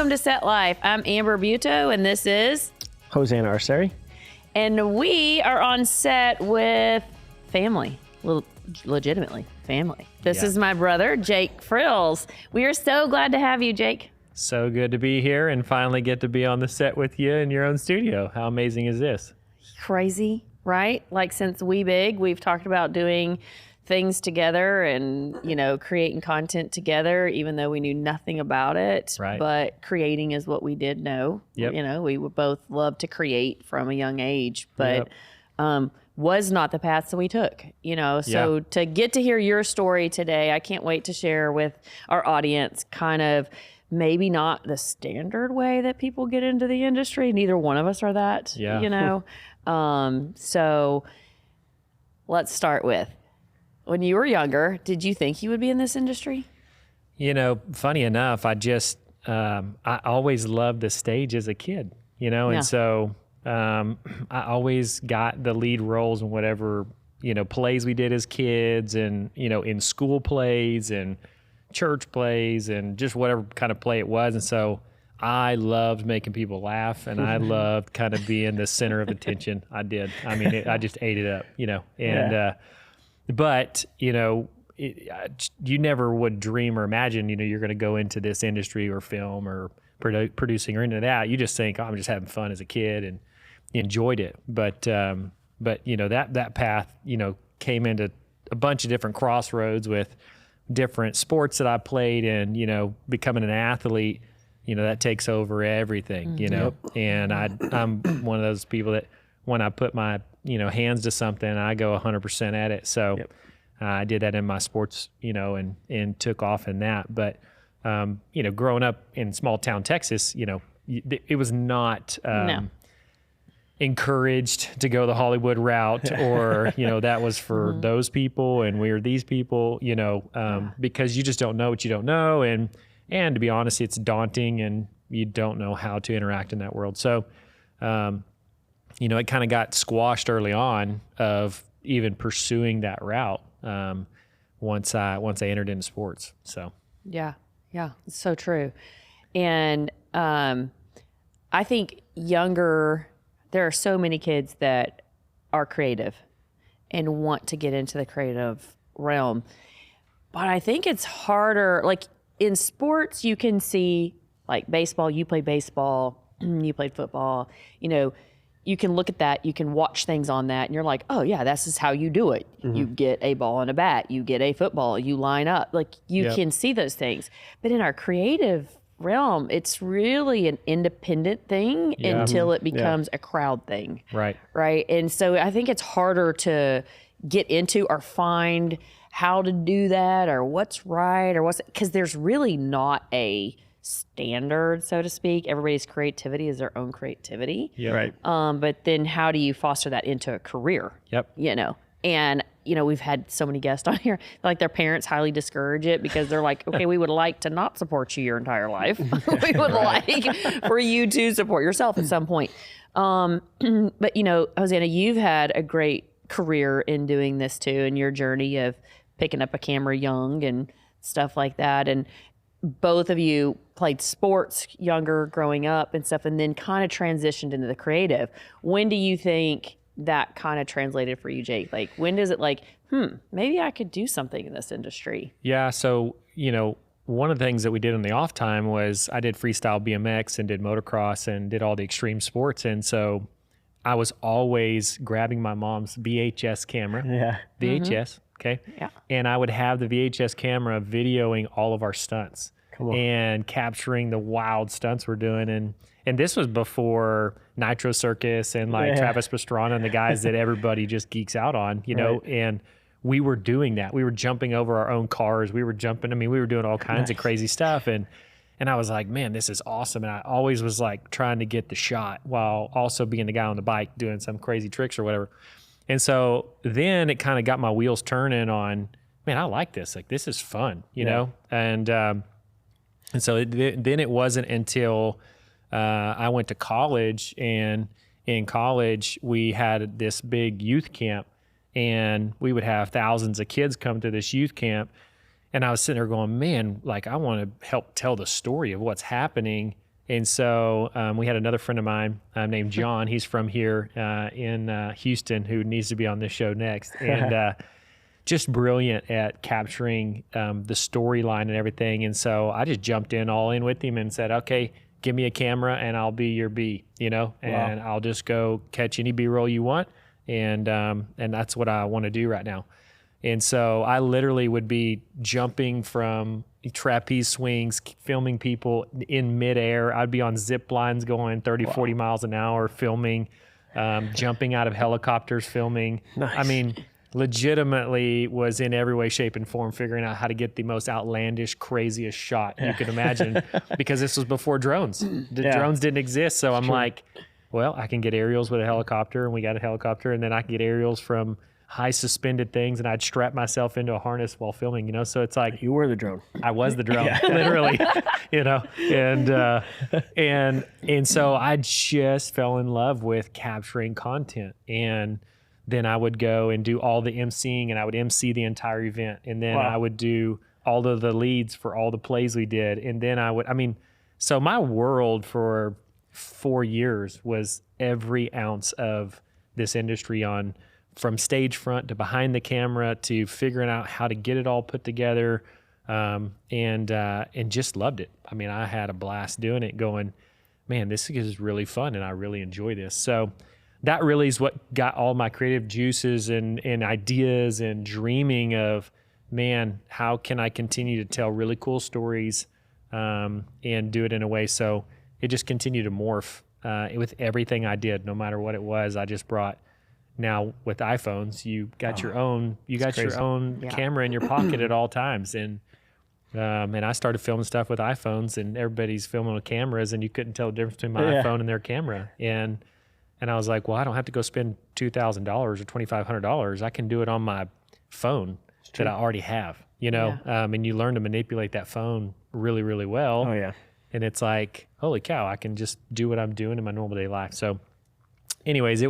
Welcome to Set Life. I'm Amber Buto, and this is Hosanna Arceri. And we are on set with family, legitimately family. This is my brother, Jake Freels. We are so glad to have you, Jake. So good to be here and finally get to be on the set with you in your own studio. How amazing is this? Crazy, right? Like since We Big, we've talked about doing things together and, you know, creating content together, even though we knew nothing about it. Right. But creating is what we did know. Yep. You know, we would both love to create from a young age, but Yep. Was not the path that we took, you know. So to get to hear your story today, I can't wait to share with our audience kind of maybe not the standard way that people get into the industry. Neither one of us are that, you know. So let's start with, when you were younger, did you think you would be in this industry? You know, funny enough, I always loved the stage as a kid, you know, and so I always got the lead roles in whatever, you know, plays we did as kids and, you know, in school plays and church plays and just whatever kind of play it was. And so I loved making people laugh and I loved kind of being the center of attention. I did. I mean, I just ate it up, you know, and, but, you know, you never would dream or imagine, you know, you're going to go into this industry or film or producing or into that. You just think, oh, I'm just having fun as a kid and enjoyed it. But you know, that path, you know, came into a bunch of different crossroads with different sports that I played in, you know, becoming an athlete, you know, that takes over everything, you know, and I'm one of those people that when I put my, you know, hands to something, I go 100% at it. So I did that in my sports, you know, and took off in that. But, you know, growing up in small town Texas, you know, it was not encouraged to go the Hollywood route or, you know, that was for those people and we're these people, you know, because you just don't know what you don't know. And to be honest, it's daunting and you don't know how to interact in that world. So, you know, it kind of got squashed early on of even pursuing that route once I entered into sports. So Yeah, it's so true. And I think there are so many kids that are creative and want to get into the creative realm. But I think it's harder, like in sports, you can see like baseball, you played baseball, you played football, you know, you can look at that, you can watch things on that, and you're like, oh yeah, this is how you do it. You get a ball and a bat, you get a football, you line up. Like you can see those things. But in our creative realm, it's really an independent thing until it becomes a crowd thing. Right. And so I think it's harder to get into or find how to do that or what's right or because there's really not a standard, so to speak. Everybody's creativity is their own creativity. Right. But then how do you foster that into a career? You know, and you know, we've had so many guests on here, like their parents highly discourage it because they're like, okay, we would like to not support you your entire life. We would like for you to support yourself at some point. But you know, Hosanna, you've had a great career in doing this too, in your journey of picking up a camera young and stuff like that. And both of you played sports younger growing up and stuff, and then kind of transitioned into the creative. When do you think that kind of translated for you, Jake? Like, when does it like, maybe I could do something in this industry? Yeah. So, you know, one of the things that we did in the off time was I did freestyle BMX and did motocross and did all the extreme sports. And so I was always grabbing my mom's VHS camera. VHS. Okay. Yeah. And I would have the VHS camera videoing all of our stunts and capturing the wild stunts we're doing. And this was before Nitro Circus and like Travis Pastrana and the guys that everybody just geeks out on, you know, and we were doing that. We were jumping over our own cars. We were jumping. I mean, we were doing all kinds of crazy stuff. And I was like, man, this is awesome. And I always was like trying to get the shot while also being the guy on the bike doing some crazy tricks or whatever. And so then it kind of got my wheels turning on, man, I like this. Like, this is fun, you know? And so then it wasn't until I went to college, and in college we had this big youth camp, and we would have thousands of kids come to this youth camp. And I was sitting there going, man, like, I want to help tell the story of what's happening And so we had another friend of mine named John. He's from here in Houston, who needs to be on this show next. And just brilliant at capturing the storyline and everything. And so I just jumped in all in with him and said, okay, give me a camera and I'll be your B, and I'll just go catch any B-roll you want. And that's what I want to do right now. And so I literally would be jumping from trapeze swings, filming people in midair. I'd be on zip lines going 30, 40 miles an hour, filming, jumping out of helicopters, filming. Nice. I mean, legitimately was in every way, shape, and form figuring out how to get the most outlandish, craziest shot you could imagine, because this was before drones. Drones didn't exist. So I'm like, well, I can get aerials with a helicopter, and we got a helicopter, and then I can get aerials from high suspended things, and I'd strap myself into a harness while filming, so it's like You were the drone. I was the drone, literally, and so I just fell in love with capturing content. And then I would go and do all the emceeing, and I would MC the entire event. And then I would do all of the leads for all the plays we did. And then so my world for 4 years was every ounce of this industry, from stage front to behind the camera to figuring out how to get it all put together. And just loved it. I mean, I had a blast doing it, going, man, this is really fun and I really enjoy this. So that really is what got all my creative juices and ideas and dreaming of, man, how can I continue to tell really cool stories and do it in a way. So it just continued to morph with everything I did, no matter what it was. I just brought, now with iPhones, you got your own camera in your pocket at all times. And I started filming stuff with iPhones, and everybody's filming with cameras, and you couldn't tell the difference between my iPhone and their camera. And I was like, well, I don't have to go spend $2,000 or $2,500. I can do it on my phone that I already have, and you learn to manipulate that phone really, really well. Oh, yeah. And it's like, holy cow, I can just do what I'm doing in my normal day life. So anyways,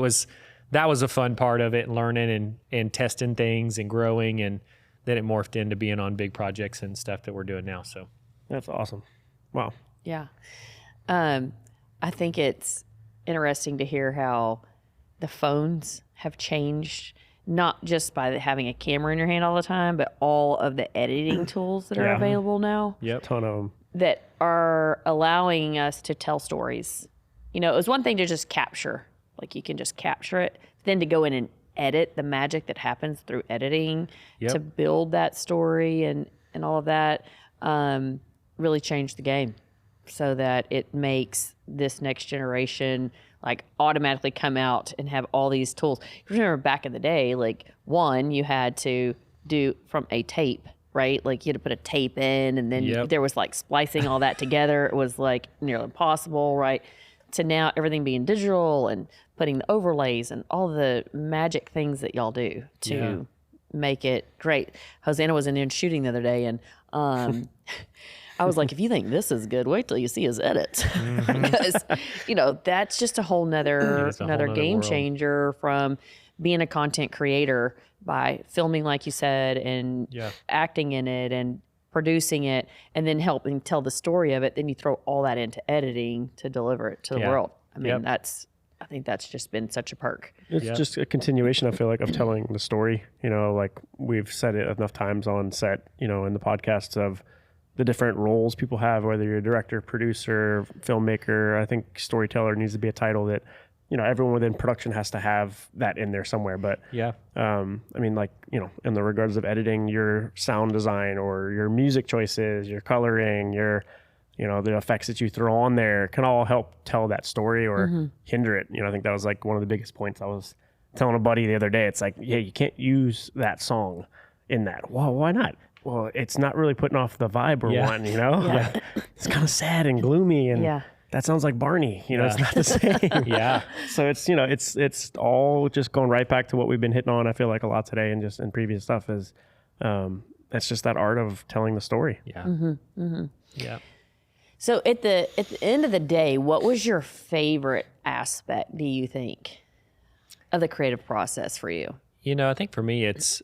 that was a fun part of it, learning and testing things and growing. And then it morphed into being on big projects and stuff that we're doing now. So That's awesome. Wow. Yeah. I think it's interesting to hear how the phones have changed, not just by having a camera in your hand all the time, but all of the editing tools that are available now. Yep. Ton of them. That are allowing us to tell stories. It was one thing to just capture, like you can just capture it, then to go in and edit the magic that happens through editing to build that story and all of that really changed the game, so that it makes this next generation like automatically come out and have all these tools. Remember back in the day, like you had to do from a tape, right? Like you had to put a tape in, and then there was like splicing all that together. It was like nearly impossible, right? To now everything being digital and putting the overlays and all the magic things that y'all do to make it great. Hosanna was in shooting the other day, and I was like, if you think this is good, wait till you see his edits. Because, that's just a whole nother game world. changer from being a content creator by filming, like you said, and acting in it and producing it, and then helping tell the story of it. Then you throw all that into editing to deliver it to the world. I mean, I think that's just been such a perk. It's just a continuation, I feel like, of telling the story. Like we've said it enough times on set, in the podcasts, of the different roles people have, whether you're a director, producer, filmmaker. I think storyteller needs to be a title that, everyone within production has to have that in there somewhere. But I mean, like, in the regards of editing, your sound design or your music choices, your coloring, your, the effects that you throw on there can all help tell that story or hinder it. I think that was like one of the biggest points I was telling a buddy the other day. It's like, you can't use that song in that. Well, why not? Well, it's not really putting off the vibe we're wanting, Like, it's kind of sad and gloomy, and that sounds like Barney, it's not the same. So it's, it's all just going right back to what we've been hitting on, I feel like, a lot today, and just in previous stuff is, it's just that art of telling the story. So at the end of the day, what was your favorite aspect, do you think, of the creative process for you? I think for me, it's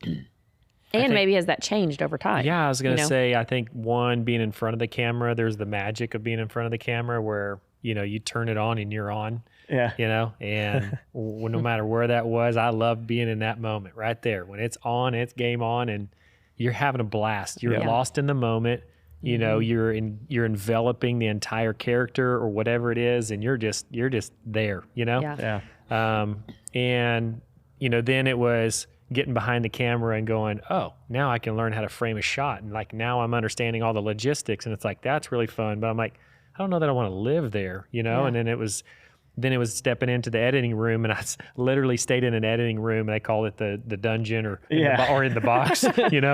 And maybe has that changed over time? Yeah, I was going to say, I think one, being in front of the camera, there's the magic of being in front of the camera where, you turn it on and you're on. Yeah. And no matter where that was, I love being in that moment right there. When it's on, it's game on, and you're having a blast. You're lost in the moment. You're enveloping the entire character or whatever it is, and you're just there. Yeah. And then it was getting behind the camera and going, oh, now I can learn how to frame a shot, and like now I'm understanding all the logistics, and it's like that's really fun. But I'm like, I don't know that I want to live there, And then it was stepping into the editing room, and I literally stayed in an editing room, and they call it the dungeon or in the box, And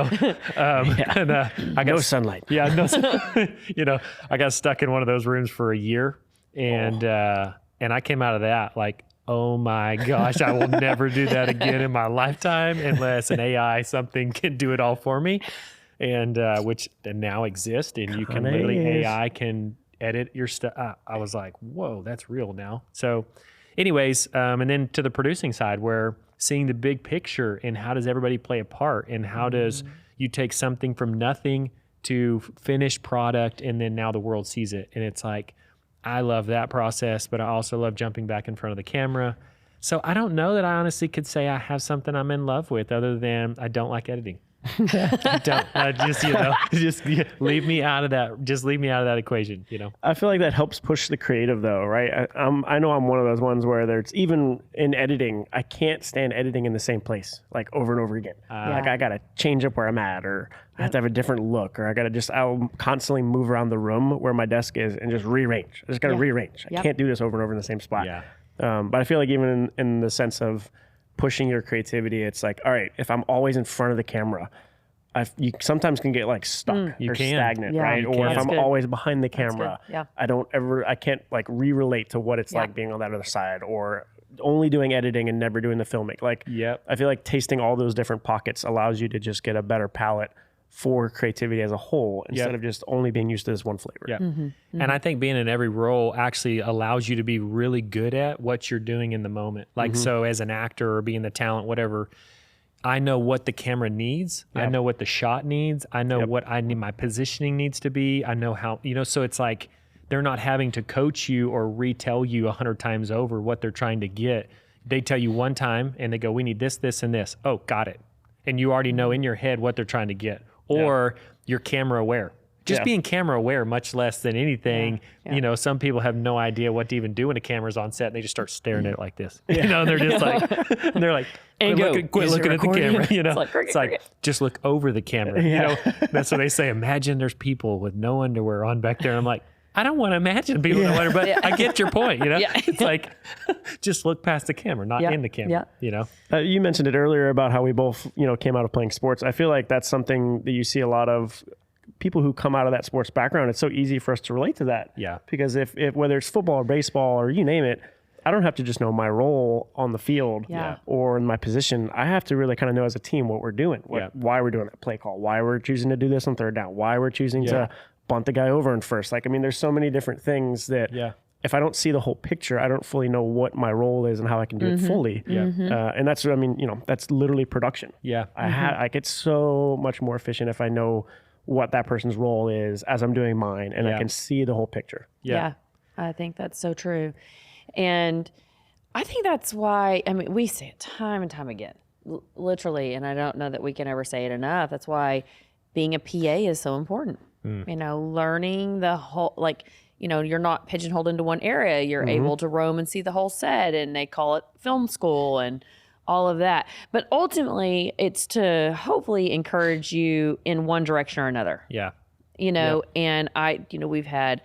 I got no sunlight. Yeah, no, I got stuck in one of those rooms for a year, and I came out of that like, oh my gosh, I will never do that again in my lifetime unless an AI something can do it all for me, and which now exists, and you can literally AI can edit your stuff. I was like, whoa, that's real now. So anyways, and then to the producing side, where seeing the big picture and how does everybody play a part, and how does you take something from nothing to finished product, and then now the world sees it. And it's like, I love that process, but I also love jumping back in front of the camera. So I don't know that I honestly could say I have something I'm in love with, other than I don't like editing. I don't. Just leave me out of that. Just leave me out of that equation. I feel like that helps push the creative, though, right? I know I'm one of those ones where there's, even in editing, I can't stand editing in the same place like over and over again. Like I gotta change up where I'm at, or I have to have a different look, or I'll constantly move around the room where my desk is and just rearrange. I just gotta rearrange. I can't do this over and over in the same spot. Yeah. But I feel like even in the sense of pushing your creativity, it's like, all right, if I'm always in front of the camera, you sometimes can get like stuck or stagnant, right? Or if I'm always behind the camera, I can't like re-relate to what it's like being on that other side, or only doing editing and never doing the filming. Like, I feel like tasting all those different pockets allows you to just get a better palette for creativity as a whole, instead of just only being used to this one flavor. Yeah. And I think being in every role actually allows you to be really good at what you're doing in the moment. Like, so as an actor or being the talent, whatever, I know what the camera needs. I know what the shot needs. I know what I need, my positioning needs to be. I know how, so it's like they're not having to coach you or retell you 100 times over what they're trying to get. They tell you one time and they go, we need this, this, and this. Oh, got it. And you already know in your head what they're trying to get. Or you're camera aware. Just being camera aware, much less than anything. Some people have no idea what to even do when a camera's on set, and they just start staring at it like this. And they're just like, quit looking at the camera. It's like just look over the camera. That's what they say. Imagine there's people with no underwear on back there. And I'm like, I don't want to imagine people with no underwear, but I get your point. It's like, just look past the camera, not in the camera. You mentioned it earlier about how we both, came out of playing sports. I feel like that's something that you see a lot of people who come out of that sports background. It's so easy for us to relate to that. Yeah. Because if whether it's football or baseball or you name it, I don't have to just know my role on the field or in my position. I have to really kind of know as a team what we're doing, why we're doing that play call, why we're choosing to do this on third down, why we're choosing to bunt the guy over in first. Like, I mean, there's so many different things that if I don't see the whole picture, I don't fully know what my role is and how I can do it fully. And that's, that's literally production. I get so much more efficient if I know what that person's role is as I'm doing mine, and I can see the whole picture. I think that's so true. And I think that's why, we say it time and time again, literally, and I don't know that we can ever say it enough. That's why being a PA is so important. Learning the whole, you're not pigeonholed into one area. You're able to roam and see the whole set, and they call it film school and all of that. But ultimately, it's to hopefully encourage you in one direction or another. And we've had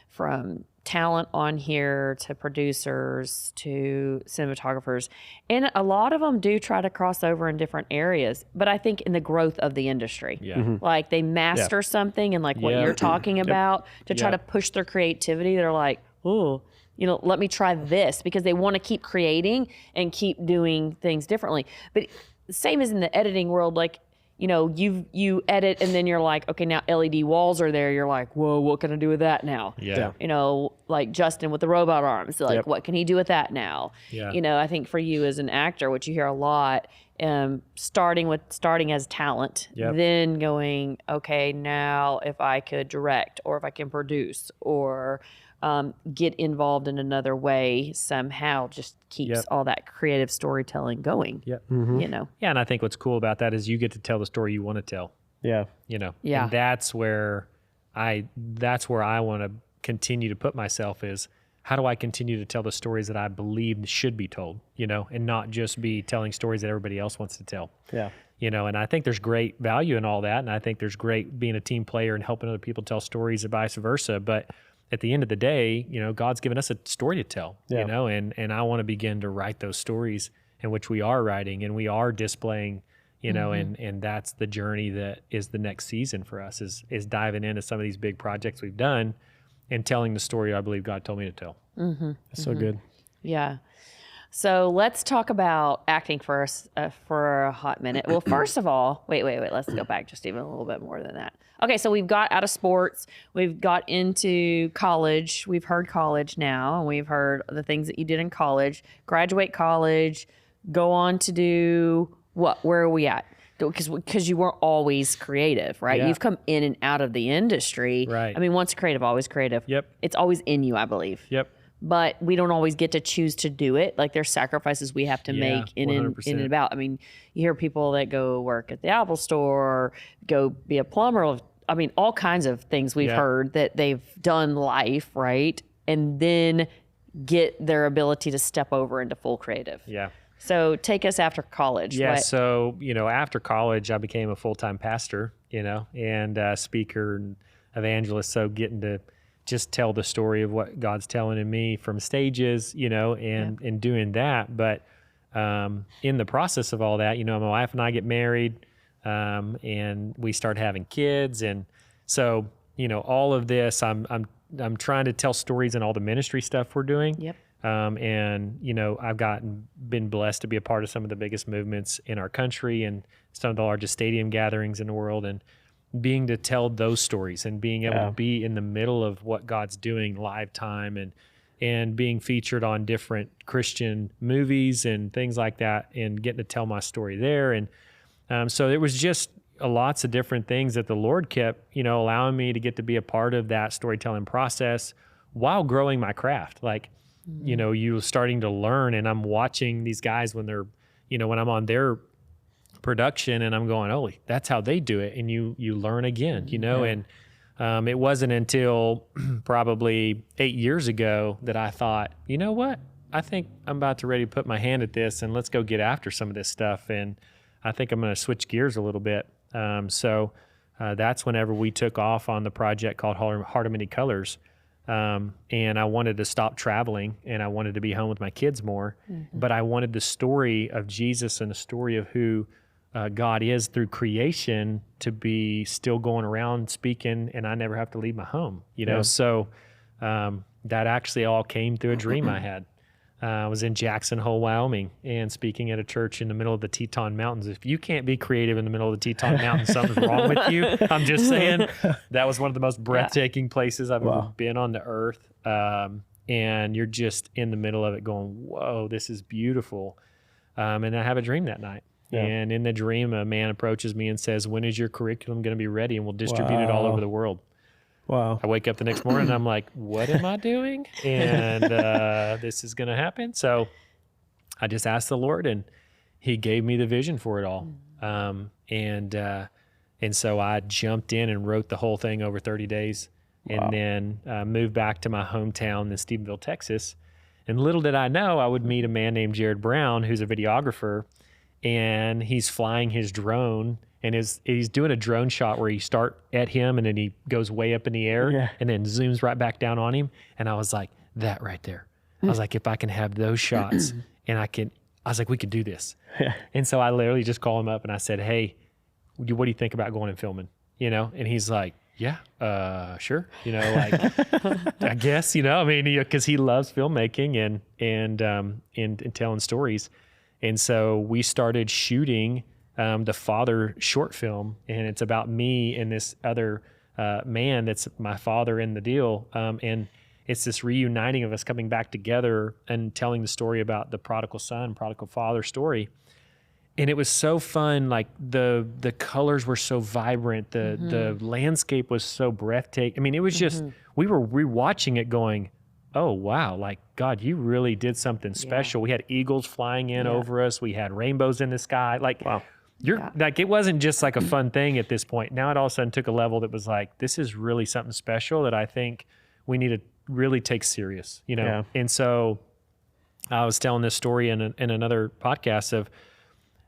from talent on here to producers to cinematographers, and a lot of them do try to cross over in different areas, but I think in the growth of the industry, like they master something, and like what you're talking about to try to push their creativity, they're like, oh, let me try this, because they want to keep creating and keep doing things differently. But the same as in the editing world, like you edit and then you're like, okay, now LED walls are there. You're like, whoa, what can I do with that now? Yeah. Like Justin with the robot arms, like, Yep. what can he do with that now? Yeah. I think for you as an actor, what you hear a lot, starting as talent, Yep. then going, okay, now if I could direct or if I can produce or get involved in another way somehow, just keeps Yep. all that creative storytelling going. Yep. Yeah, And I think what's cool about that is you get to tell the story you want to tell. Yeah. Yeah. And that's where I want to continue to put myself is, how do I continue to tell the stories that I believe should be told, and not just be telling stories that everybody else wants to tell. Yeah. And I think there's great value in all that. And I think there's great being a team player and helping other people tell stories and vice versa. But at the end of the day, God's given us a story to tell, Yeah. and I want to begin to write those stories in which we are writing and we are displaying, and that's the journey that is the next season for us is diving into some of these big projects we've done and telling the story I believe God told me to tell. That's so good. yeah. So let's talk about acting first for a hot minute. Well, first of all, wait. Let's go back just even a little bit more than that. Okay, so we've got out of sports. We've got into college. We've heard college now, and we've heard the things that you did in college. Graduate college, go on to do what? Where are we at? Because you weren't always creative, right? Yeah. You've come in and out of the industry. Right. I mean, once creative, always creative. Yep. It's always in you, I believe. Yep. But we don't always get to choose to do it. Like there's sacrifices we have to Yeah, make in and 100%. about. I mean, you hear people that go work at the Apple store, or go be a plumber. I mean, all kinds of things we've Yeah. heard that they've done life, right? And then get their ability to step over into full creative. Yeah. So take us after college. Yeah. What- So, after college, I became a full-time pastor, and speaker and evangelist. So getting to just tell the story of what God's telling in me from stages, and doing that. But in the process of all that, my wife and I get married, and we start having kids. And so, all of this, I'm trying to tell stories in all the ministry stuff we're doing. Yep. And I've been blessed to be a part of some of the biggest movements in our country and some of the largest stadium gatherings in the world, and being to tell those stories and being able to be in the middle of what God's doing live time and being featured on different Christian movies and things like that, and getting to tell my story there. And so it was just lots of different things that the Lord kept, allowing me to get to be a part of that storytelling process while growing my craft. Like, you're starting to learn, and I'm watching these guys when they're, when I'm on their production, and I'm going, holy, that's how they do it. And you learn again, and it wasn't until probably 8 years ago that I thought, you know what? I think I'm about to ready to put my hand at this, and let's go get after some of this stuff. And I think I'm going to switch gears a little bit. So that's whenever we took off on the project called Heart of Many Colors. And I wanted to stop traveling, and I wanted to be home with my kids more, but I wanted the story of Jesus and the story of who God is through creation to be still going around speaking, and I never have to leave my home, So that actually all came through a dream I had. I was in Jackson Hole, Wyoming, and speaking at a church in the middle of the Teton Mountains. If you can't be creative in the middle of the Teton Mountains, something's wrong with you. I'm just saying, that was one of the most breathtaking places I've ever been on the earth. And you're just in the middle of it going, whoa, this is beautiful. And I have a dream that night. Yeah. And in the dream, a man approaches me and says, when is your curriculum going to be ready? And we'll distribute it all over the world. Wow. I wake up the next morning and I'm like, what am I doing? And this is going to happen. So I just asked the Lord, and he gave me the vision for it all. And so I jumped in and wrote the whole thing over 30 days, and then moved back to my hometown in Stephenville, Texas. And little did I know I would meet a man named Jared Brown, who's a videographer, and he's flying his drone, and he's doing a drone shot where you start at him and then he goes way up in the air and then zooms right back down on him. And I was like, that right there. I was like, if I can have those shots, and I was like, we could do this. And so I literally just called him up and I said, hey, what do you think about going and filming? And he's like, yeah, sure. I guess, because he loves filmmaking and telling stories. And so we started shooting the father short film, and it's about me and this other man that's my father in the deal, and it's this reuniting of us coming back together and telling the story about the prodigal son, prodigal father story. And it was so fun. Like the colors were so vibrant. The landscape was so breathtaking. I mean, it was just, we were rewatching it going, oh, wow. Like, God, you really did something special. We had eagles flying in over us. We had rainbows in the sky. Like, wow. Like, it wasn't just like a fun thing at this point. Now it all of a sudden took a level that was like, this is really something special that I think we need to really take serious, you know? Yeah. And so I was telling this story in another podcast of,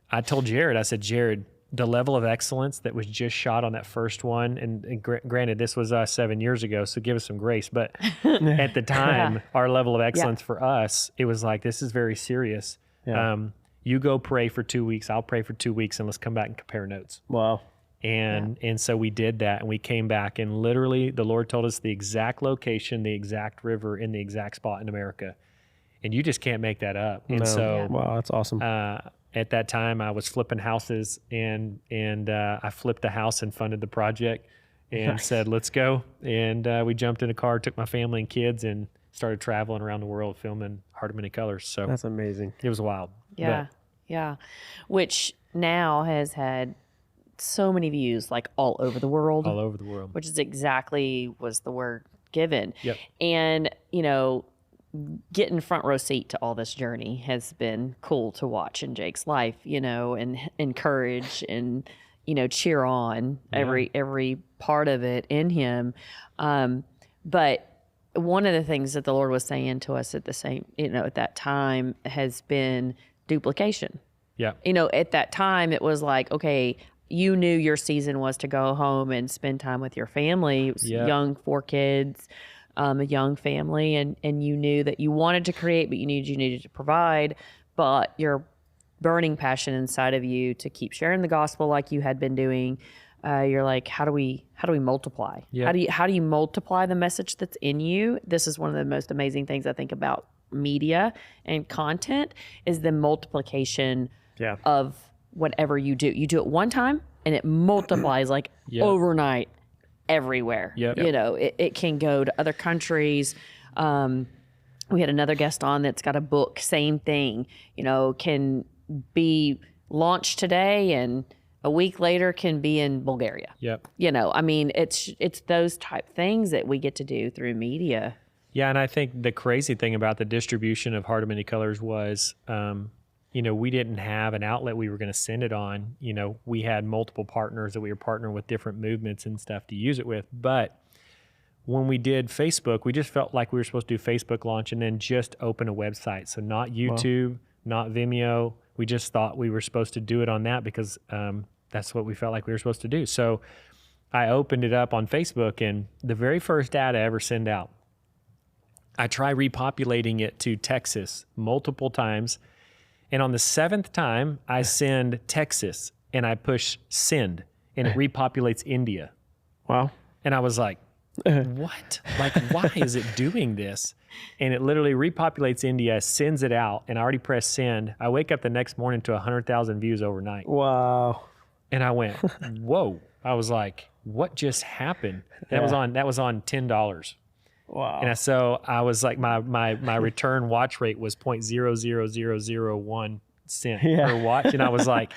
I told Jared, I said, Jared, the level of excellence that was just shot on that first one, and granted, this was 7 years ago, so give us some grace, but at the time, our level of excellence for us, it was like, this is very serious. Yeah. You go pray for 2 weeks, I'll pray for 2 weeks, and let's come back and compare notes. Wow. And so we did that, and we came back, and literally the Lord told us the exact location, the exact river, in the exact spot in America. And you just can't make that up. And so, wow, that's awesome. At that time, I was flipping houses, and I flipped the house and funded the project, and said, let's go. And we jumped in a car, took my family and kids, and started traveling around the world filming Heart of Many Colors. So that's amazing. It was wild. Yeah. Which now has had so many views, like all over the world. All over the world. Which is exactly was the word given. Yep. And, you know, getting front row seat to all this journey has been cool to watch in Jake's life, you know, and encourage and, you know, cheer on every part of it in him. But one of the things that the Lord was saying to us at that time has been duplication. Yeah. You know, at that time it was like, okay, you knew your season was to go home and spend time with your family. It was young, 4 kids, a young family, and you knew that you wanted to create, but you needed to provide. But your burning passion inside of you to keep sharing the gospel like you had been doing, you're like, how do we multiply? Yeah. How do you multiply the message that's in you? This is one of the most amazing things I think about media and content is the multiplication of whatever you do. You do it one time and it multiplies like overnight everywhere. Yep. You know, it can go to other countries. We had another guest on that's got a book, same thing, you know, can be launched today and a week later can be in Bulgaria. Yep. You know, I mean, it's those type things that we get to do through media. Yeah, and I think the crazy thing about the distribution of Heart of Many Colors was, you know, we didn't have an outlet we were going to send it on. You know, we had multiple partners that we were partnering with different movements and stuff to use it with. But when we did Facebook, we just felt like we were supposed to do Facebook launch and then just open a website. So not YouTube, not Vimeo. We just thought we were supposed to do it on that because that's what we felt like we were supposed to do. So I opened it up on Facebook, and the very first ad I ever send out, I try repopulating it to Texas multiple times. And on the 7th time, I send Texas and I push send and it repopulates India. Wow. And I was like, what? Like, why is it doing this? And it literally repopulates India, sends it out, and I already pressed send. I wake up the next morning to 100,000 views overnight. Wow. And I went, whoa. I was like, what just happened? That was on $10. Wow. And so I was like, my return watch rate was 0.00001 cent per watch. And I was like,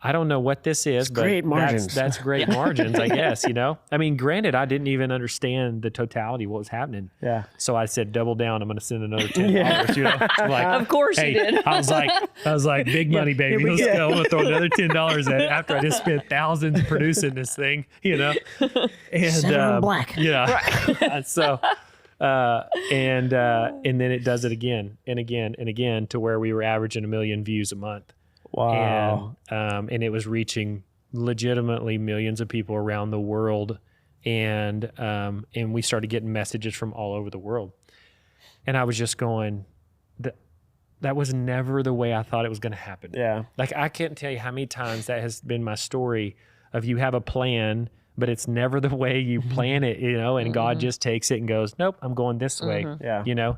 I don't know what this is, but great margins. That's great margins, I guess, you know? I mean, granted, I didn't even understand the totality of what was happening. Yeah. So I said, double down. I'm going to send another $10. You know? Like, of course you did. I was like, big money, baby. Let's go. I'm going to throw another $10 at it after I just spent thousands producing this thing, you know? And black. Yeah. Right. So, and then it does it again and again and again to where we were averaging 1 million views a month. Wow. And it was reaching legitimately millions of people around the world. And we started getting messages from all over the world. And I was just going, that was never the way I thought it was going to happen. Yeah. Like, I can't tell you how many times that has been my story of you have a plan, but it's never the way you plan it, you know, and God just takes it and goes, nope, I'm going this way, you know?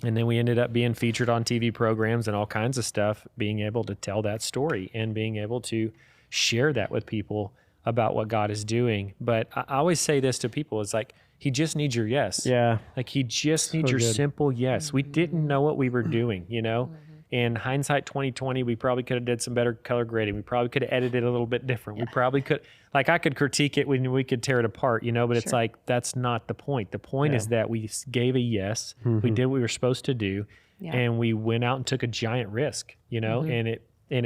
And then we ended up being featured on TV programs and all kinds of stuff, being able to tell that story and being able to share that with people about what God is doing. But I always say this to people, it's like, he just needs your yes. Yeah. Like he just needs your simple yes. We didn't know what we were doing, you know? In hindsight 2020, we probably could have did some better color grading. We probably could have edited it a little bit different. We probably could, like I could critique it when we could tear it apart, you know, but it's like, that's not the point. The point is that we gave a yes, we did what we were supposed to do, and we went out and took a giant risk, you know, and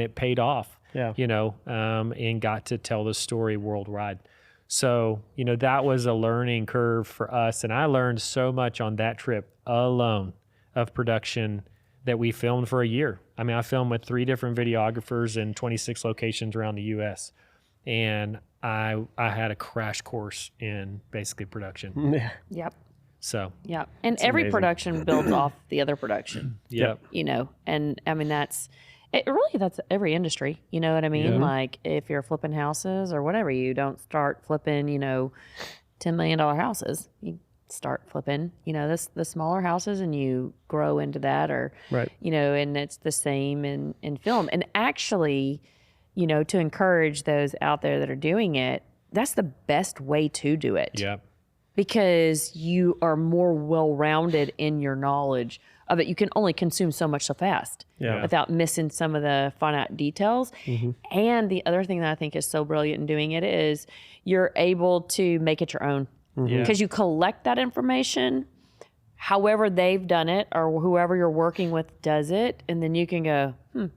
it paid off, you know, and got to tell the story worldwide. So, you know, that was a learning curve for us. And I learned so much on that trip alone of production that we filmed for a year. I mean, I filmed with 3 different videographers in 26 locations around the U.S. And I had a crash course in basically production. Yeah. Yep. So. Yep. And every amazing. production builds off the other production. Yep. You know, and I mean, that's every industry. You know what I mean? Like if you're flipping houses or whatever, you don't start flipping, you know, $10 million houses. You start flipping, you know, the smaller houses and you grow into that, or, you know, and it's the same in film. And actually, you know, to encourage those out there that are doing it, that's the best way to do it. Yep. Because you are more well-rounded in your knowledge of it. You can only consume so much so fast without missing some of the finite details. And the other thing that I think is so brilliant in doing it is you're able to make it your own. Because you collect that information, however they've done it or whoever you're working with does it, and then you can go, but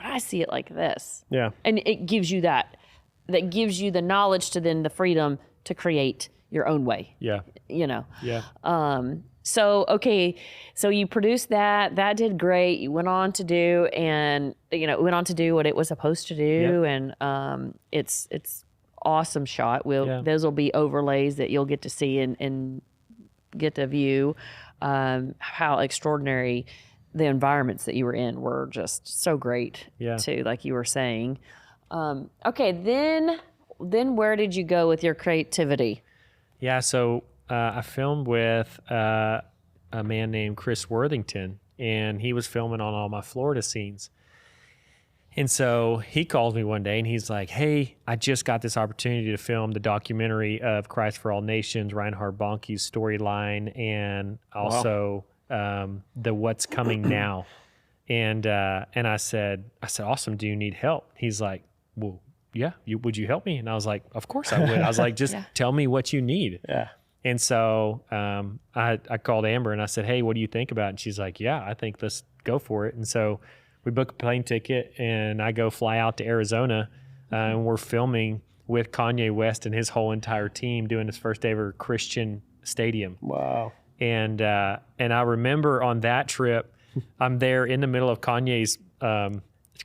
I see it like this. Yeah. And it gives you that gives you the knowledge to then the freedom to create your own way. Yeah. You know. Yeah. So you produced that did great. You went on to do what it was supposed to do, and it's awesome shot. Those will be overlays that you'll get to see and get to view how extraordinary the environments that you were in were, just so great too, like you were saying. Okay, then where did you go with your creativity? Yeah, so I filmed with a man named Chris Worthington, and he was filming on all my Florida scenes. And so he called me one day and he's like, hey, I just got this opportunity to film the documentary of Christ for All Nations, Reinhard Bonnke's storyline, and also the What's Coming Now. And I said, awesome, do you need help? He's like, well, yeah, would you help me? And I was like, of course I would. I was like, just tell me what you need. Yeah. And so I called Amber and I said, hey, what do you think about it? And she's like, yeah, I think let's go for it. And so we book a plane ticket and I go fly out to Arizona and we're filming with Kanye West and his whole entire team doing his first ever Christian stadium. Wow. And I remember on that trip, I'm there in the middle of Kanye's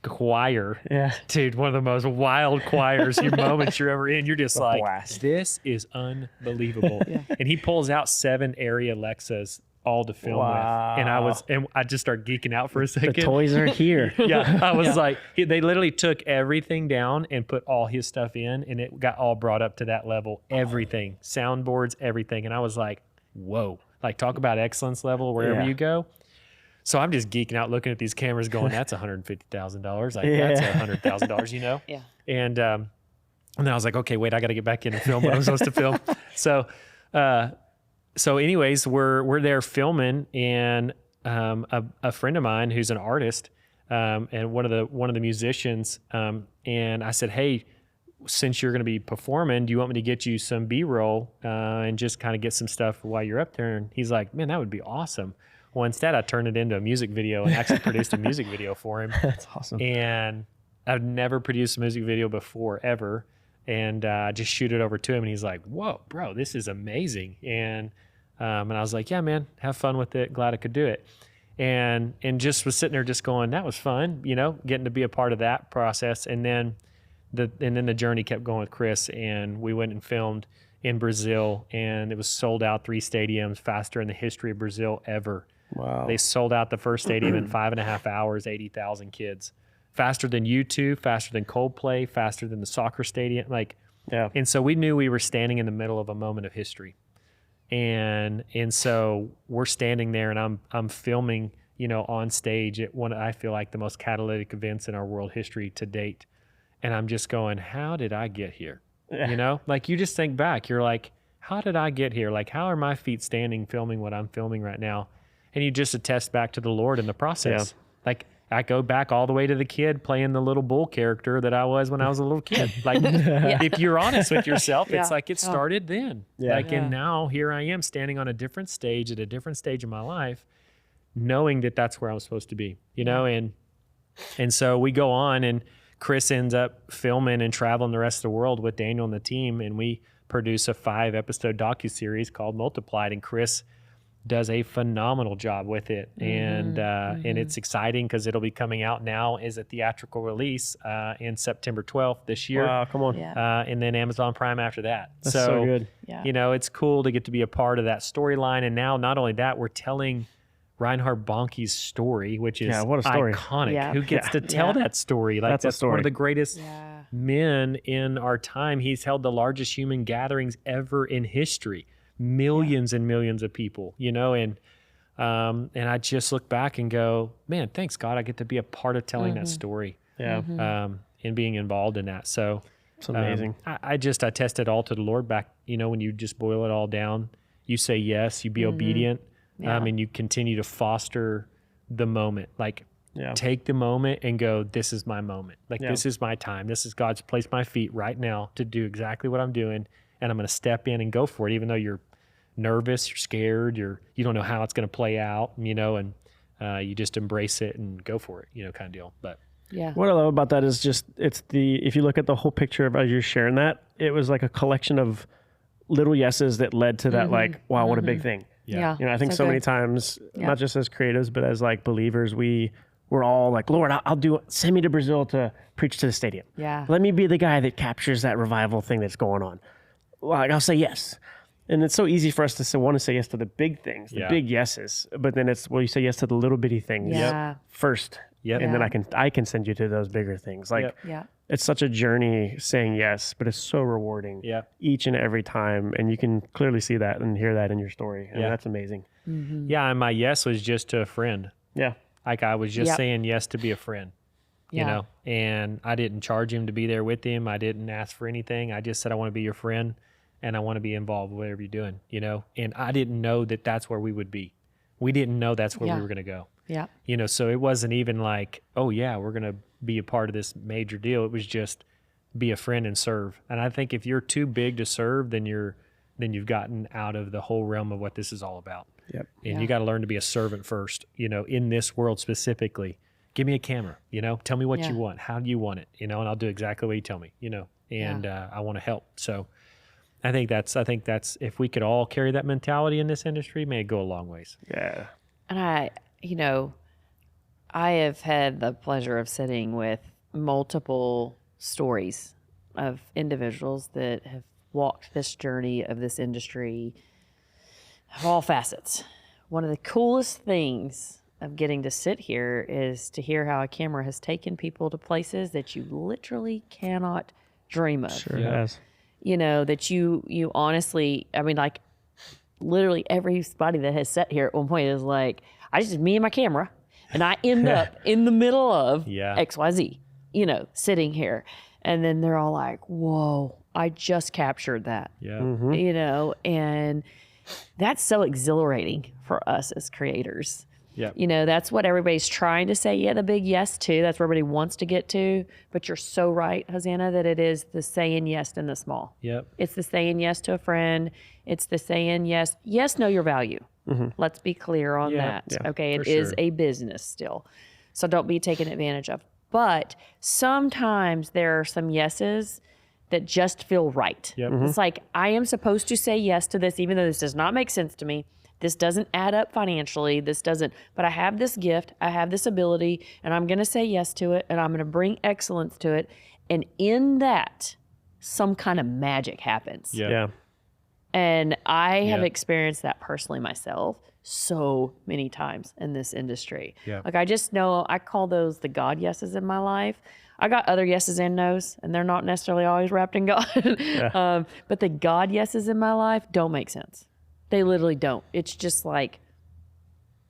choir. Yeah. Dude, one of the most wild choirs, your moments you're ever in. You're just like, blast. this is unbelievable. And he pulls out 7 Arri Alexas all to film with. And I just started geeking out for a second. The toys are here. I was like, they literally took everything down and put all his stuff in, and it got all brought up to that level. Everything, soundboards, everything. And I was like, whoa, like talk about excellence level wherever you go. So I'm just geeking out looking at these cameras going, that's $150,000. Like that's $100,000, you know? Yeah. And then I was like, okay, wait, I got to get back in and film what I'm supposed to film. So anyways, we're there filming, and a friend of mine who's an artist and one of the musicians, and I said, hey, since you're going to be performing, do you want me to get you some B-roll and just kind of get some stuff while you're up there? And he's like, man, that would be awesome. Well, instead I turned it into a music video and actually produced a music video for him. That's awesome. And I've never produced a music video before, ever. And I just shoot it over to him, and he's like, whoa, bro, this is amazing. And I was like, yeah, man, have fun with it. Glad I could do it. And just was sitting there just going, that was fun, you know, getting to be a part of that process. And then the journey kept going with Chris, and we went and filmed in Brazil, and it was sold out 3 stadiums, faster in the history of Brazil ever. Wow. They sold out the first stadium in 5.5 hours, 80,000 kids. Faster than U2, faster than Coldplay, faster than the soccer stadium. And so we knew we were standing in the middle of a moment of history. And so we're standing there, and I'm filming, you know, on stage at one, I feel like, the most catalytic events in our world history to date. And I'm just going, how did I get here? You know, like, you just think back, you're like, how did I get here? Like, how are my feet standing filming what I'm filming right now? And you just attest back to the Lord in the process. Like, I go back all the way to the kid playing the little bull character that I was when I was a little kid. Like, if you're honest with yourself, it's like it started then. Like, and now here I am standing on a different stage at a different stage of my life, knowing that that's where I was supposed to be, you know? And so we go on, and Chris ends up filming and traveling the rest of the world with Daniel and the team. And we produce a 5-episode docuseries called Multiplied, and Chris does a phenomenal job with it. And it's exciting because it'll be coming out now as a theatrical release in September 12th this year. Wow, come on. And then Amazon Prime after that. That's so good. You know, it's cool to get to be a part of that storyline. And now, not only that, we're telling Reinhard Bonnke's story, which is what a story. iconic. Who gets to tell that story? Like, that's one of the greatest men in our time. He's held the largest human gatherings ever in history. Millions and millions of people, you know, and I just look back and go, man, thanks God, I get to be a part of telling that story, and being involved in that. So it's amazing. I tested all to the Lord back, you know, when you just boil it all down, you say yes, you be obedient, and you continue to foster the moment. Like, take the moment and go, this is my moment. Like, this is my time. This is God's placed my feet right now to do exactly what I'm doing. And I'm going to step in and go for it, even though you're nervous, you're scared, you don't know how it's going to play out, you know, and you just embrace it and go for it, you know, kind of deal. But what I love about that is just, if you look at the whole picture of as you're sharing that, it was like a collection of little yeses that led to that, like, wow, what a big thing. You know, I think so many times, not just as creatives, but as like believers, we're all like, Lord, I'll do it. Send me to Brazil to preach to the stadium. Let me be the guy that captures that revival thing that's going on. Like, I'll say yes. And it's so easy for us to want to say yes to the big things, the big yeses. But then it's, you say yes to the little bitty things first. And then I can send you to those bigger things. Like, it's such a journey saying yes, but it's so rewarding each and every time. And you can clearly see that and hear that in your story. And that's amazing. And my yes was just to a friend. Like, I was just saying yes to be a friend. You know, and I didn't charge him to be there with him. I didn't ask for anything. I just said, I want to be your friend, and I want to be involved with whatever you're doing, you know? And I didn't know that that's where we would be. We didn't know that's where we were going to go. You know, so it wasn't even like, oh yeah, we're going to be a part of this major deal. It was just be a friend and serve. And I think if you're too big to serve, then you've gotten out of the whole realm of what this is all about. And you got to learn to be a servant first, you know, in this world specifically. Give me a camera, you know, tell me what you want. How do you want it? You know, and I'll do exactly what you tell me, you know, and I want to help. So I think that's, if we could all carry that mentality in this industry, may go a long ways. And I have had the pleasure of sitting with multiple stories of individuals that have walked this journey of this industry of all facets. One of the coolest things of getting to sit here is to hear how a camera has taken people to places that you literally cannot dream of. Sure has. You know, that you honestly, I mean, like, literally everybody that has sat here at one point is like, me and my camera, and I end up in the middle of XYZ, you know, sitting here. And then they're all like, whoa, I just captured that, you know, and that's so exhilarating for us as creators. You know, that's what everybody's trying to say, the big yes to. That's where everybody wants to get to. But you're so right, Hosanna, that it is the saying yes in the small. It's the saying yes to a friend. It's the saying yes. Yes, know your value. Let's be clear on that. Okay, it is a business still. So don't be taken advantage of. But sometimes there are some yeses that just feel right. It's like, I am supposed to say yes to this, even though this does not make sense to me. This doesn't add up financially. But I have this gift, I have this ability, and I'm going to say yes to it, and I'm going to bring excellence to it. And in that, some kind of magic happens. And I have experienced that personally myself so many times in this industry. Like, I just know, I call those the God yeses in my life. I got other yeses and nos, and they're not necessarily always wrapped in God. But the God yeses in my life don't make sense. They literally don't. It's just like,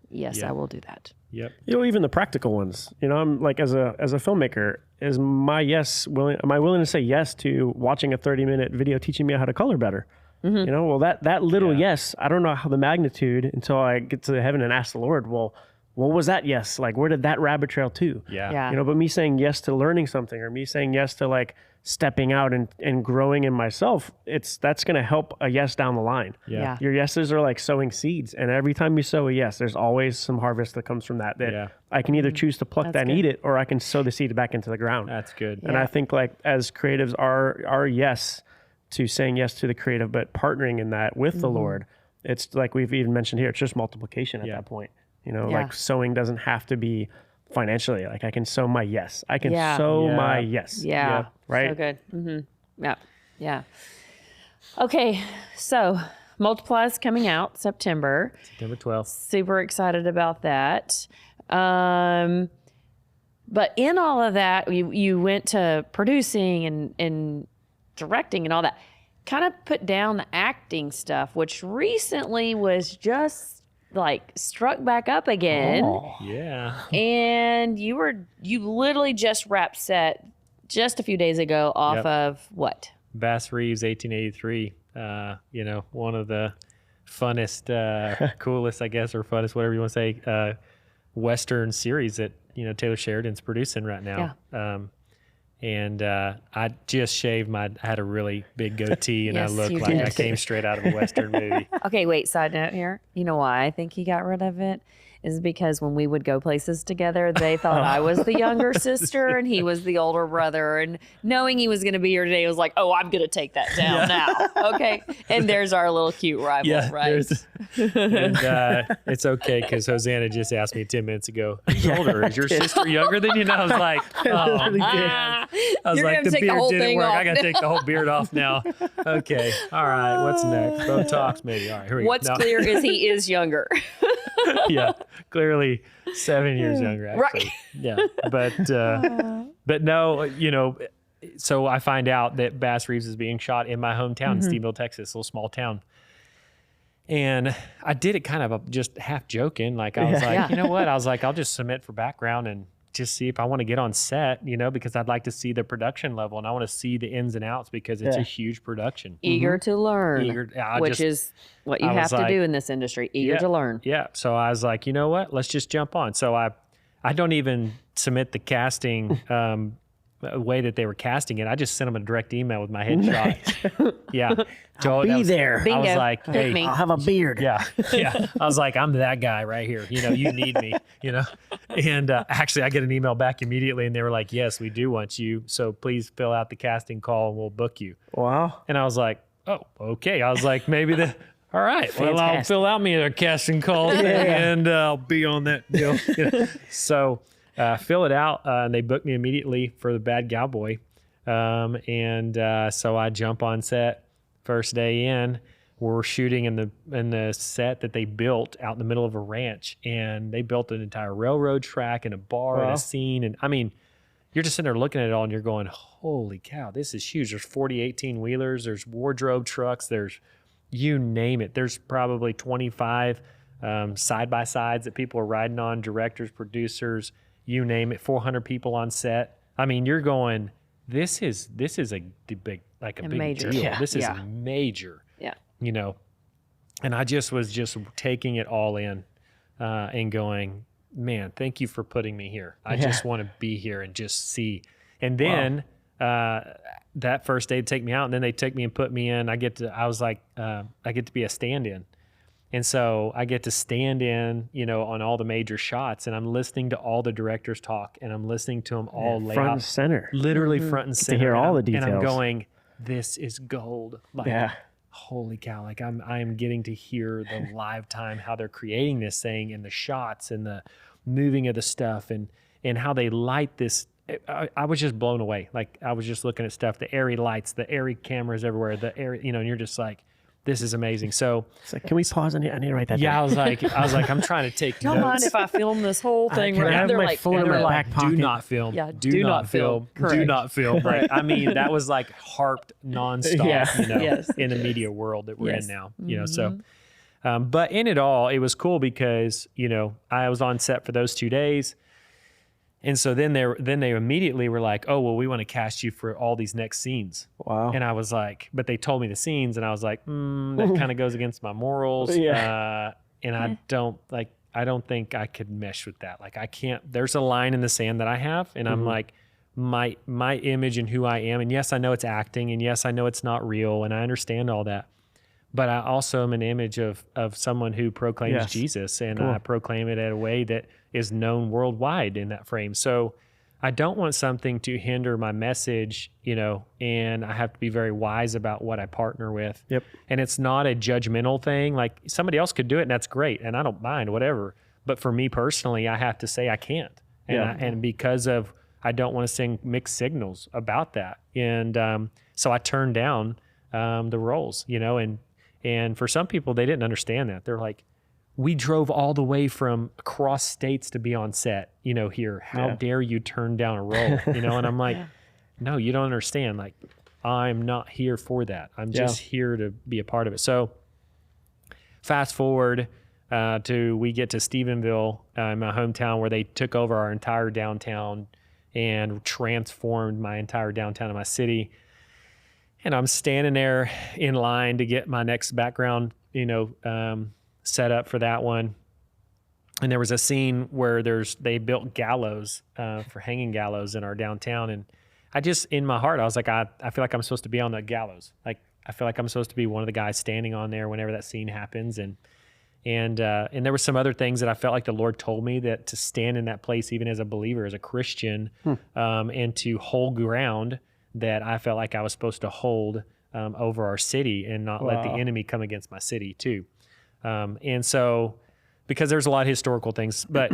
yes, I will do that. Yep. Even the practical ones, I'm like, as a filmmaker, is my yes willing? Am I willing to say yes to watching a 30-minute video teaching me how to color better? Well, that little yes, I don't know how the magnitude until I get to heaven and ask the Lord, well, what was that yes? Like, where did that rabbit trail to? Yeah. But me saying yes to learning something, or me saying yes to like stepping out and growing in myself, that's going to help a yes down the line. Yeah. Your yeses are like sowing seeds. And every time you sow a yes, there's always some harvest that comes from that I can either choose to pluck that and eat it, or I can sow the seed back into the ground. That's good. And I think like as creatives, our yes to saying yes to the creative, but partnering in that with the Lord, it's like we've even mentioned here, it's just multiplication at that point. Like sowing doesn't have to be financially. Like I can sow my yes. I can sow my yes. Yeah. Right. So good. Yeah. Yeah. Okay. So Multiply's coming out September. September 12th. Super excited about that. But in all of that, you went to producing and directing and all that. Kind of put down the acting stuff, which recently was just like struck back up again. Yeah. And you literally just wrapped set just a few days ago off of what? Bass Reeves 1883. One of the funnest, coolest, I guess, or funnest, whatever you want to say, Western series that, Taylor Sheridan's producing right now. Yeah. I just shaved I had a really big goatee and Yes, I looked you like did. I came straight out of a Western movie. Okay, wait, side note here. You know why I think he got rid of it? Is because when we would go places together, they thought I was the younger sister and he was the older brother. And knowing he was going to be here today, it was like, oh, I'm going to take that down now. Okay. And there's our little cute rival, right? And it's okay because Hosanna just asked me 10 minutes ago, who's older? Is your sister younger than you? And I was like, oh, man. I was You're like, gonna the take the beard whole didn't thing work. off I got to take the whole beard off now. Okay. All right. What's next? Botox, maybe. All right. Here we What's go. clear is he is younger. Yeah, clearly 7 years younger, actually. Right. Yeah, but no, so I find out that Bass Reeves is being shot in my hometown, Steveville, Texas, a little small town. And I did it kind of just half joking. Like I was like, you know what? I was like, I'll just submit for background and just see if I want to get on set, because I'd like to see the production level and I want to see the ins and outs because it's a huge production. Eager to learn, which is what you have to do in this industry. Eager to learn. Yeah. So I was like, you know what? Let's just jump on. So I don't even submit the casting way that they were casting it. I just sent them a direct email with my headshot. Yeah. I'll be there. I was like, Pick hey, me. I'll have a beard. yeah. I was like, I'm that guy right here. You need me, And actually, I get an email back immediately and they were like, yes, we do want you. So please fill out the casting call and we'll book you. Wow. And I was like, oh, okay. I was like, maybe all right. Well, I'll Fantastic. fill out me a casting call and I'll be on that deal. So fill it out and they booked me immediately for the Bad Cowboy. So I jump on set first day in. We're shooting in the set that they built out in the middle of a ranch, and they built an entire railroad track and a bar and a scene. And I mean, you're just sitting there looking at it all and you're going, holy cow, this is huge. There's 40 18-wheelers. There's wardrobe trucks. There's you name it. There's probably 25 side-by-sides that people are riding on, directors, producers, you name it, 400 people on set. I mean, you're going, this is a big, like a big major deal. deal. This is Yeah. major, Yeah. And I just was taking it all in and going, man, thank you for putting me here. I just want to be here and just see. And then that first day, they take me out, and then they take me and put me in. I get to be a stand-in. And so I get to stand in, on all the major shots, and I'm listening to all the directors talk, and I'm listening to them all lay Front out, and center. literally front and center. hear all the And I'm details. going, this is gold. Like, holy cow! Like I'm getting to hear the live time how they're creating this thing, and the shots, and the moving of the stuff, and how they light this. I was just blown away. Like I was just looking at stuff, the airy lights, the airy cameras everywhere, the airy, and you're just like, this is amazing. So It's like, can we pause? I need to write that yeah, down. I was like, I'm trying to take Don't notes. mind if I film this whole thing. can I Right? have They're my like, phone in And they're my like, back pocket? do not film. Yeah, do not film. Do Correct. not film. Like, I mean, that was like harped nonstop, Yeah. Yes. in the media world that we're Yes. in now. So But in it all, it was cool because, you know, I was on set for those 2 days. And so then they immediately were like, oh, well, we want to cast you for all these next scenes. Wow. And I was like, but they told me the scenes and I was like, that kind of goes against my morals. Yeah. And I don't think I could mesh with that. Like I can't, there's a line in the sand that I have. And I'm like, my image and who I am. And yes, I know it's acting. And yes, I know it's not real. And I understand all that. But I also am an image of someone who proclaims Jesus. And I proclaim it in a way that is known worldwide in that frame. So I don't want something to hinder my message, you know, and I have to be very wise about what I partner with. Yep. And it's not a judgmental thing. Like somebody else could do it and that's great. And I don't mind, whatever. But for me personally, I have to say I can't. And, and because of, I don't want to send mixed signals about that. And so I turned down the roles, you know, and for some people, they didn't understand that. They're like, we drove all the way from across states to be on set, you know, here. How dare you turn down a role, you know? And I'm like, no, you don't understand. Like, I'm not here for that. I'm just here to be a part of it. So fast forward we get to Stephenville, my hometown, where they took over our entire downtown and transformed my entire downtown of my city. And I'm standing there in line to get my next background, you know, set up for that one. And there was a scene where they built gallows for hanging gallows in our downtown. And I just, in my heart, I was like, I feel like I'm supposed to be on the gallows. Like, I feel like I'm supposed to be one of the guys standing on there whenever that scene happens. And there were some other things that I felt like the Lord told me that to stand in that place, even as a believer, as a Christian, and to hold ground that I felt like I was supposed to hold over our city and not let the enemy come against my city too. And so, because there's a lot of historical things, but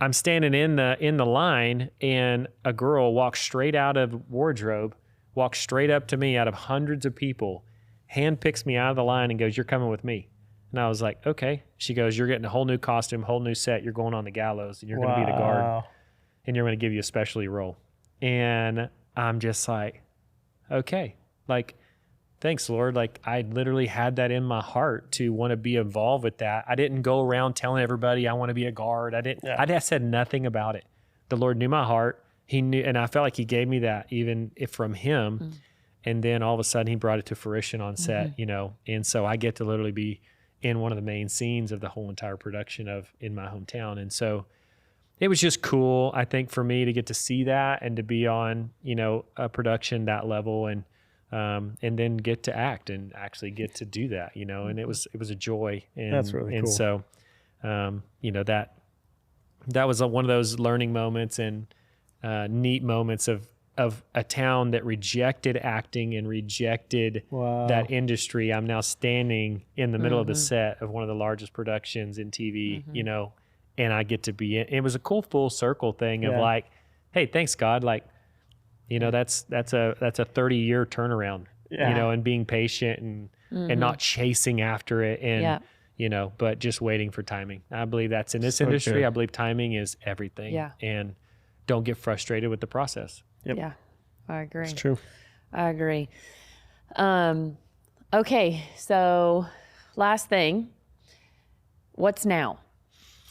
I'm standing in the line and a girl walks straight out of wardrobe, walks straight up to me out of hundreds of people, hand picks me out of the line and goes, "You're coming with me." And I was like, okay. She goes, "You're getting a whole new costume, whole new set. You're going on the gallows and you're going to be the guard and you're going to give you a specialty role." And I'm just like, okay, like, thanks, Lord. Like, I literally had that in my heart to want to be involved with that. I didn't go around telling everybody I want to be a guard. I said nothing about it. The Lord knew my heart. He knew, and I felt like he gave me that even if from him. And then all of a sudden he brought it to fruition on set, you know? And so I get to literally be in one of the main scenes of the whole entire production in my hometown. And so it was just cool, I think, for me to get to see that and to be on, you know, a production that level and then get to act and actually get to do that, you know, and it was a joy. And that's really cool. And so, you know, that was one of those learning moments and neat moments of a town that rejected acting and rejected that industry. I'm now standing in the middle of the set of one of the largest productions in TV, you know, and I get to be in. It was a cool full circle thing of like, hey, thanks God. Like, you know, that's a 30-year turnaround, you know, and being patient and not chasing after it and, you know, but just waiting for timing. I believe that's in this industry. Good. I believe timing is everything. And don't get frustrated with the process. Yeah, I agree. It's true. I agree. Okay, so last thing, what's now?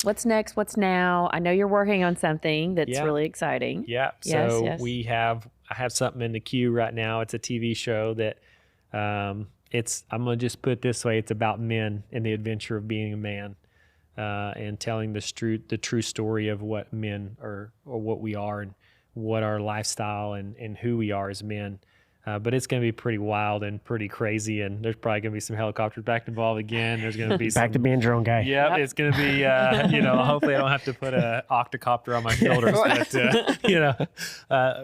What's next? What's now? I know you're working on something that's really exciting. Yeah. So I have something in the queue right now. It's a TV show that I'm going to just put it this way. It's about men and the adventure of being a man and telling the true story of what men are or what we are and what our lifestyle and who we are as men. But it's going to be pretty wild and pretty crazy. And there's probably going to be some helicopters back involved again. There's going to be back to being drone guy. Yeah, it's going to be, you know, hopefully I don't have to put an octocopter on my shoulders. But, you know,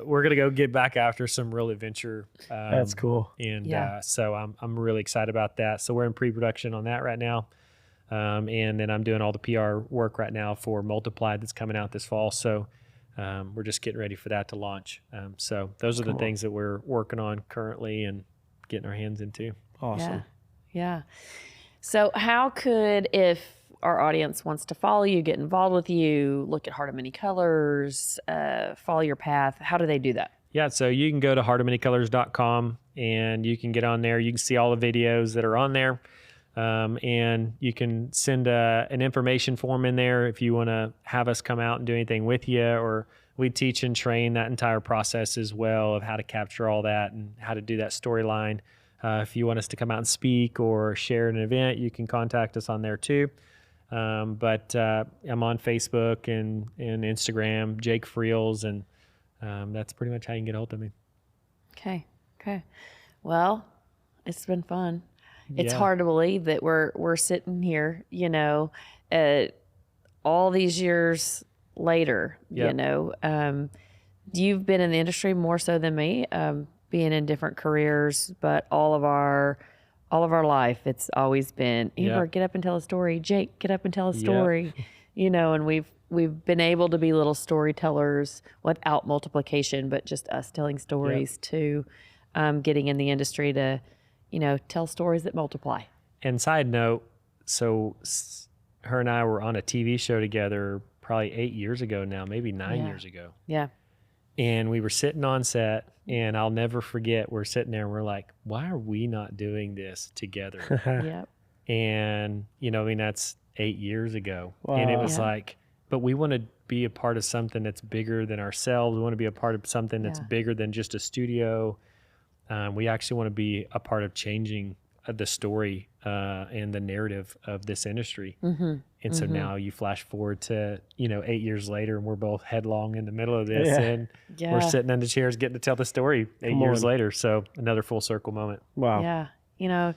we're going to go get back after some real adventure. That's cool. And so I'm really excited about that. So we're in pre-production on that right now. And then I'm doing all the PR work right now for Multiplied that's coming out this fall. So we're just getting ready for that to launch. So those are the things that we're working on currently and getting our hands into. Awesome. Yeah. So how could, if our audience wants to follow you, get involved with you, look at Heart of Many Colors, follow your path, how do they do that? Yeah. So you can go to heartofmanycolors.com and you can get on there. You can see all the videos that are on there. And you can send an information form in there if you want to have us come out and do anything with you, or we teach and train that entire process as well of how to capture all that and how to do that storyline. If you want us to come out and speak or share an event, you can contact us on there too. But I'm on Facebook and Instagram, Jake Freels, and that's pretty much how you can get a hold of me. Okay. Well, it's been fun. It's Yeah. hard to believe that we're sitting here, all these years later. Yep. You've been in the industry more so than me, being in different careers, but all of our life, it's always been, Amber, Yep. get up and tell a story. Jake, get up and tell a Yep. story. And we've been able to be little storytellers without multiplication, but just us telling stories to getting in the industry to, tell stories that multiply. And side note, so her and I were on a TV show together probably 8 years ago now, maybe 9 years ago. Yeah. And we were sitting on set, and I'll never forget, we're sitting there and we're like, why are we not doing this together? Yep. And, that's 8 years ago. Wow. And it was Yeah. like, but we want to be a part of something that's bigger than ourselves. We want to be a part of something that's bigger than just a studio. We actually want to be a part of changing the story and the narrative of this industry. Mm-hmm. And so now you flash forward to, 8 years later, and we're both headlong in the middle of this, and we're sitting in the chairs getting to tell the story 8 years later. So another full circle moment. Wow. Yeah.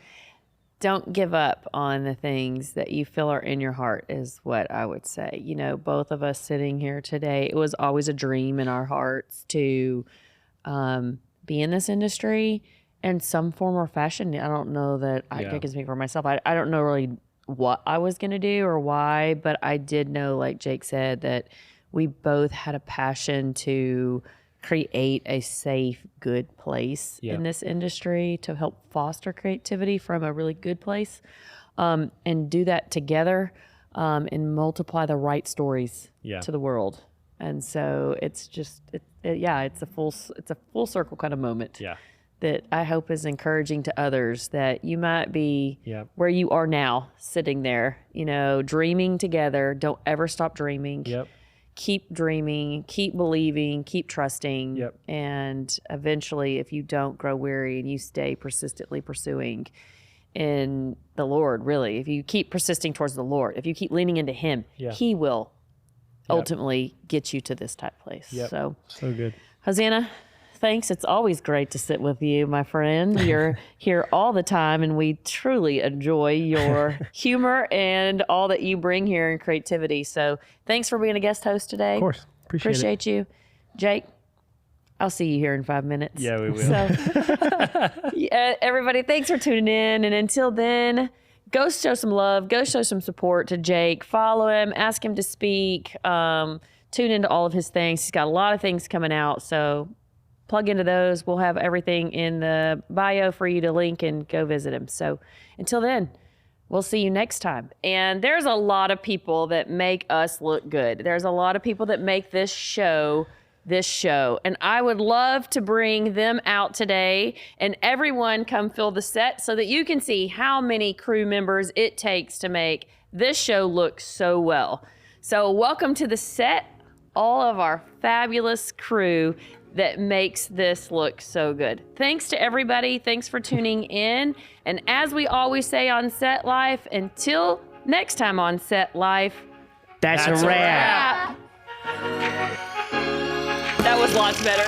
Don't give up on the things that you feel are in your heart is what I would say. Both of us sitting here today, it was always a dream in our hearts to be in this industry in some form or fashion. I don't know that I can speak for myself. I don't know really what I was going to do or why, but I did know, like Jake said, that we both had a passion to create a safe, good place in this industry to help foster creativity from a really good place, and do that together, and multiply the right stories to the world. And so it's just, it's a full circle kind of moment. Yeah. That I hope is encouraging to others, that you might be where you are now, sitting there, dreaming together. Don't ever stop dreaming. Yep. Keep dreaming, keep believing, keep trusting. Yep. And eventually, if you don't grow weary and you stay persistently pursuing in the Lord, really, if you keep persisting towards the Lord, if you keep leaning into Him, He will ultimately get you to this type place. Yep. So good. Hosanna, thanks. It's always great to sit with you, my friend. You're here all the time, and we truly enjoy your humor and all that you bring here in creativity. So thanks for being a guest host today. Of course. Appreciate you. Jake, I'll see you here in 5 minutes. Yeah, we will. So, everybody, thanks for tuning in. And until then, go show some love. Go show some support to Jake. Follow him. Ask him to speak. Tune into all of his things. He's got a lot of things coming out. So plug into those. We'll have everything in the bio for you to link and go visit him. So until then, we'll see you next time. And there's a lot of people that make us look good. There's a lot of people that make this show. And I would love to bring them out today, and everyone come fill the set so that you can see how many crew members it takes to make this show look so well. So welcome to the set, all of our fabulous crew that makes this look so good. Thanks to everybody. Thanks for tuning in. And as we always say on Set Life, until next time on Set Life, That's a wrap. That was lots better.